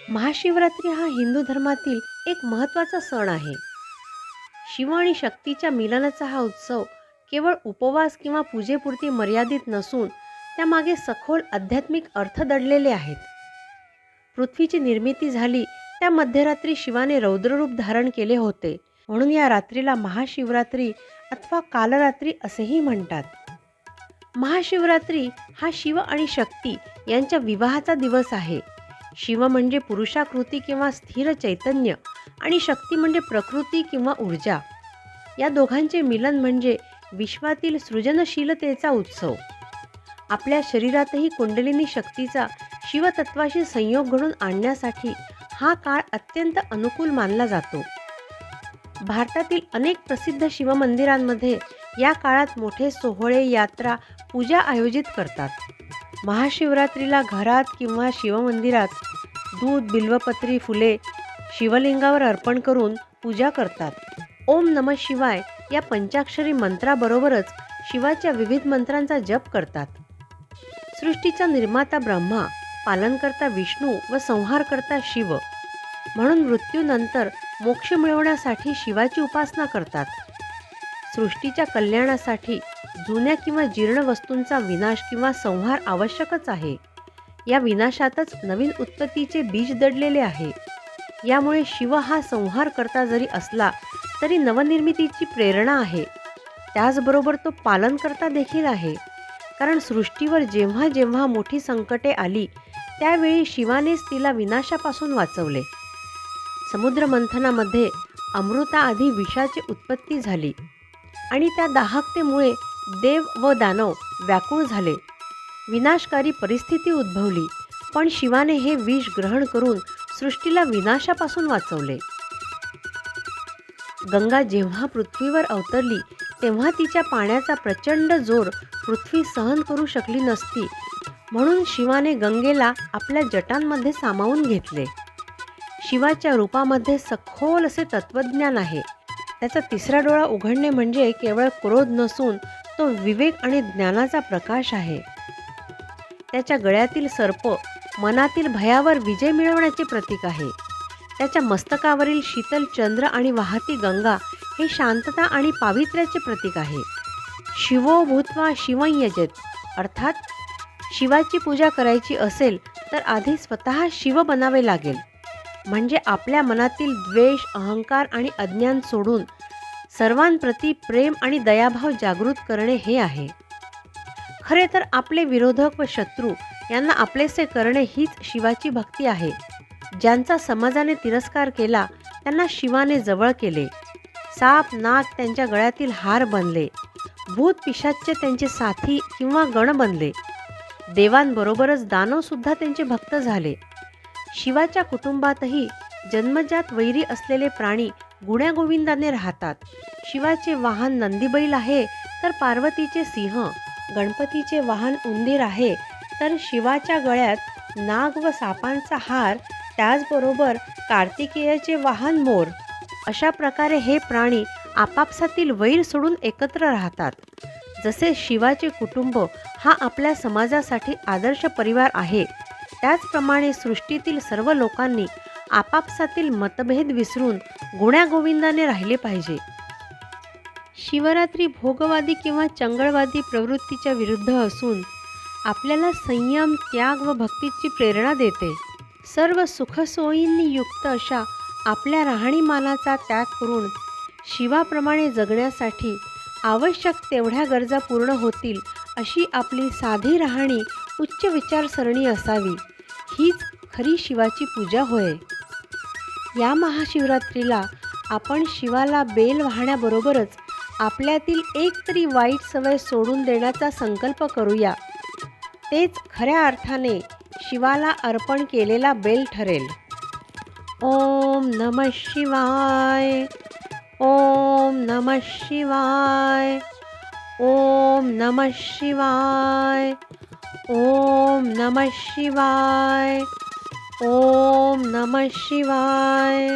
महाशिवरात्री हा हिंदू धर्मातील एक महत्त्वाचा सण आहे. शिव आणि शक्तीच्या मिलनाचा हा उत्सव केवळ उपवास किंवा पूजेपुरती मर्यादित नसून त्यामागे सखोल आध्यात्मिक अर्थ दडलेले आहेत. पृथ्वीची निर्मिती झाली त्या मध्यरात्री शिवाने रौद्ररूप धारण केले होते, म्हणून या रात्रीला महाशिवरात्री अथवा कालरात्री असेही म्हणतात. महाशिवरात्री हा शिव आणि शक्ती यांच्या विवाहाचा दिवस आहे. शिव म्हणजे पुरुषाकृती किंवा स्थिर चैतन्य आणि शक्ती म्हणजे प्रकृती किंवा ऊर्जा. या दोघांचे मिलन म्हणजे विश्वातील सृजनशीलतेचा उत्सव. आपल्या शरीरातही कुंडलिनी शक्तीचा शिवतत्वाशी संयोग घडून आणण्यासाठी हा काळ अत्यंत अनुकूल मानला जातो. भारतातील अनेक प्रसिद्ध शिवमंदिरांमध्ये या काळात मोठे सोहळे, यात्रा, पूजा आयोजित करतात. महाशिवरात्रीला घरात किंवा शिवमंदिरात दूध, बिल्वपत्री, फुले शिवलिंगावर अर्पण करून पूजा करतात. ओम नमः शिवाय या पंचाक्षरी मंत्राबरोबरच शिवाच्या विविध मंत्रांचा जप करतात. सृष्टीचा निर्माता ब्रह्मा, पालनकर्ता विष्णू व संहारकर्ता शिव, म्हणून मृत्यूनंतर मोक्ष मिळवण्यासाठी शिवाची उपासना करतात. सृष्टीच्या कल्याणासाठी जुन्या किंवा जीर्ण वस्तूंचा विनाश किंवा संहार आवश्यकच आहे. या विनाशातच नवीन उत्पत्तीचे बीज दडलेले आहे. यामुळे शिव हा संहार करता जरी असला तरी नवनिर्मितीची प्रेरणा आहे. त्याचबरोबर तो पालनकर्ता देखील आहे. कारण सृष्टीवर जेव्हा जेव्हा मोठी संकटे आली त्यावेळी शिवानेच तिला विनाशापासून वाचवले. समुद्र मंथनामध्ये अमृताआधी विषाची उत्पत्ती झाली आणि त्या दाहकतेमुळे देव व दानव व्याकुळ झाले. विनाशकारी परिस्थिती उद्भवली, पण शिवाने हे विष ग्रहण करून सृष्टीला विनाशापासून वाचवले. गंगा जेव्हा पृथ्वीवर अवतरली तेव्हा तिच्या पाण्याचा प्रचंड जोर पृथ्वी सहन करू शकली नसती, म्हणून शिवाने गंगेला आपल्या जटांमध्ये सामावून घेतले. शिवाच्या रूपामध्ये सखोल असे तत्वज्ञान आहे. त्याचा तिसरा डोळा उघडणे म्हणजे केवळ क्रोध नसून तो विवेक आणि ज्ञानाचा प्रकाश आहे. त्याच्या गळ्यातील सर्प मनातील भयावर विजय मिळवण्याचे प्रतीक आहे. त्याच्या मस्तकावरील शीतल चंद्र आणि वाहती गंगा हे शांतता आणि पावित्र्याचे प्रतीक आहे. शिवो भूत्वा शिवं यजेत, अर्थात शिवाची पूजा करायची असेल तर आधी स्वतः शिव बनावे लागेल. म्हणजे आपल्या मनातील द्वेष, अहंकार आणि अज्ञान सोडून सर्वांप्रती प्रेम आणि दयाभाव जागृत करणे हे आहे. खरे तर आपले विरोधक व शत्रू यांना आपलेसे करणे हीच शिवाची भक्ती आहे. ज्यांचा समाजाने तिरस्कार केला त्यांना शिवाने जवळ केले. साप, नाग त्यांच्या गळ्यातील हार बनले. भूत, पिशाच्य त्यांचे साथी किंवा गण बनले. देवांबरोबरच दानवसुद्धा त्यांचे भक्त झाले. शिवाच्या कुटुंबातही जन्मजात वैरी असलेले प्राणी गुण्यागोविंदाने राहतात. शिवाचे वाहन नंदीबैल आहे तर पार्वतीचे सिंह, गणपतीचे वाहन उंदीर आहे तर शिवाच्या गळ्यात नाग व सापांचा हार, त्याचबरोबर कार्तिकेयाचे वाहन मोर. अशा प्रकारे हे प्राणी आपापसातील वैर सोडून एकत्र राहतात. जसे शिवाचे कुटुंब हा आपल्या समाजासाठी आदर्श परिवार आहे, त्याचप्रमाणे सृष्टीतील सर्व लोकांनी आपापसातील मतभेद विसरून गुण्यागोविंदाने राहिले पाहिजे. शिवरात्री भोगवादी किंवा चंगळवादी प्रवृत्तीच्या विरुद्ध असून आपल्याला संयम, त्याग व भक्तीची प्रेरणा देते. सर्व सुखसोयींनी युक्त अशा आपल्या राहणीमानाचा त्याग करून शिवाप्रमाणे जगण्यासाठी आवश्यक तेवढ्या गरजा पूर्ण होतील अशी आपली साधी राहणी, उच्च विचारसरणी असावी. हीच खरी शिवाची पूजा होय. या महाशिवरात्रीला आपण शिवाला बेल वाहण्याबरोबरच आपल्यातील एक तरी वाईट सवय सोडून देण्याचा संकल्प करूया. तेच खऱ्या अर्थाने शिवाला अर्पण केलेला बेल ठरेल. ओम नमः शिवाय. ओम नमः शिवाय. ओम नमः शिवाय. ओम नमः शिवाय. ओम नमः शिवाय.